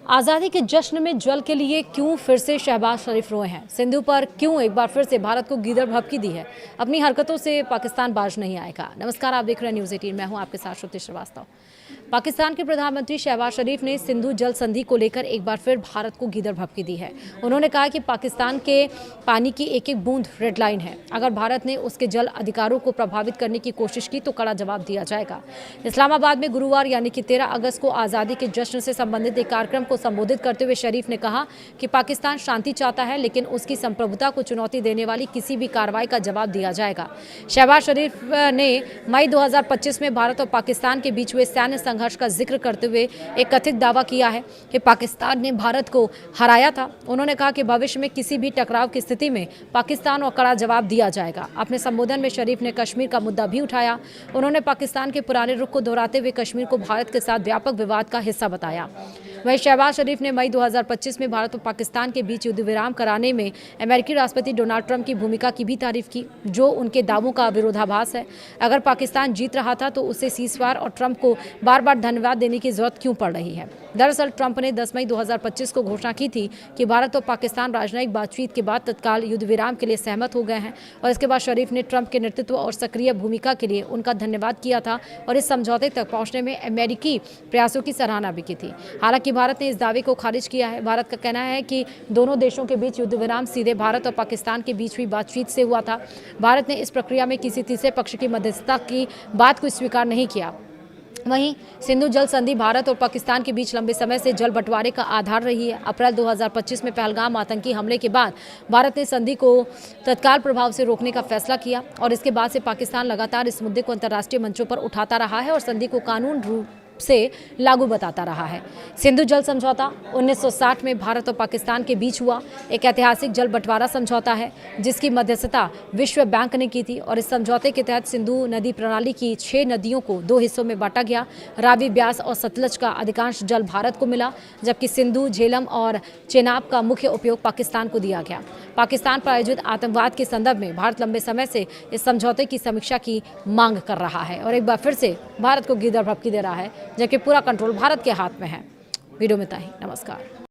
आज़ादी के जश्न में जल के लिए क्यों फिर से शहबाज शरीफ रोए हैं? सिंधु पर क्यों एक बार फिर से भारत को गीदड़ भभकी दी है? अपनी हरकतों से पाकिस्तान बाज नहीं आएगा। नमस्कार, आप देख रहे हैं न्यूज़ 18। मैं हूं आपके साथ श्रुति श्रीवास्तव। पाकिस्तान के प्रधानमंत्री शहबाज शरीफ ने सिंधु जल संधि को लेकर एक बार फिर भारत को गीदड़ भभकी दी है। उन्होंने कहा कि पाकिस्तान के पानी की एक एक बूंद रेड लाइन है। अगर भारत ने उसके जल अधिकारों को प्रभावित करने की कोशिश की तो कड़ा जवाब दिया जाएगा। इस्लामाबाद में गुरुवार यानी कि 13 अगस्त को आज़ादी के जश्न से संबंधित एक कार्यक्रम को संबोधित करते हुए शरीफ ने कहा कि पाकिस्तान शांति चाहता है, लेकिन उसकी संप्रभुता को चुनौती देने वाली किसी भी कार्रवाई का जवाब दिया जाएगा। शहबाज शरीफ ने मई 2025 में भारत और पाकिस्तान के बीच हुए सैन्य संघर्ष का जिक्र करते हुए एक कथित दावा किया है कि पाकिस्तान ने भारत को हराया था। उन्होंने कहा कि भविष्य में किसी भी टकराव की स्थिति में पाकिस्तान और कड़ा जवाब दिया जाएगा। अपने संबोधन में शरीफ ने कश्मीर का मुद्दा भी उठाया। उन्होंने पाकिस्तान के पुराने रुख को दोहराते हुए कश्मीर को भारत के साथ व्यापक विवाद का हिस्सा बताया। वहीं शहबाज शरीफ ने मई 2025 में भारत और पाकिस्तान के बीच युद्ध विराम कराने में अमेरिकी राष्ट्रपति डोनाल्ड ट्रंप की भूमिका की भी तारीफ की, जो उनके दावों का विरोधाभास है। अगर पाकिस्तान जीत रहा था तो उसे सीज़फायर और ट्रंप को बार बार धन्यवाद देने की जरूरत क्यों पड़ रही है? दरअसल ट्रंप ने 10 मई 2025 को घोषणा की थी कि भारत और पाकिस्तान राजनयिक बातचीत के बाद तत्काल युद्ध विराम के लिए सहमत हो गए हैं, और इसके बाद शरीफ ने ट्रंप के नेतृत्व और सक्रिय भूमिका के लिए उनका धन्यवाद किया था और इस समझौते तक पहुंचने में अमेरिकी प्रयासों की सराहना भी की थी। हालांकि भारत ने इस दावे को खारिज किया है। भारत का कहना है कि दोनों देशों के बीच युद्ध विराम सीधे भारत और पाकिस्तान के बीच हुई बातचीत से हुआ था। भारत ने इस प्रक्रिया में किसी तीसरे पक्ष की मध्यस्थता की बात को स्वीकार नहीं किया। वहीं सिंधु जल संधि भारत और पाकिस्तान के बीच लंबे समय से जल बंटवारे का आधार रही है। अप्रैल 2025 में पहलगाम आतंकी हमले के बाद भारत ने संधि को तत्काल प्रभाव से रोकने का फैसला किया, और इसके बाद से पाकिस्तान लगातार इस मुद्दे को अंतर्राष्ट्रीय मंचों पर उठाता रहा है और संधि को कानून रूप से लागू बताता रहा है। सिंधु जल समझौता 1960 में भारत और पाकिस्तान के बीच हुआ एक ऐतिहासिक जल बंटवारा समझौता है, जिसकी मध्यस्थता विश्व बैंक ने की थी, और इस समझौते के तहत सिंधु नदी प्रणाली की 6 नदियों को 2 हिस्सों में बांटा गया। रावी, ब्यास और सतलज का अधिकांश जल भारत को मिला, जबकि सिंधु, झेलम और चेनाब का मुख्य उपयोग पाकिस्तान को दिया गया। पाकिस्तान प्रायोजित आतंकवाद के संदर्भ में भारत लंबे समय से इस समझौते की समीक्षा की मांग कर रहा है, और एक बार फिर से भारत को गीदड़ भभकी दे रहा है, जबकि पूरा कंट्रोल भारत के हाथ में है। वीडियो में इतना ही। नमस्कार।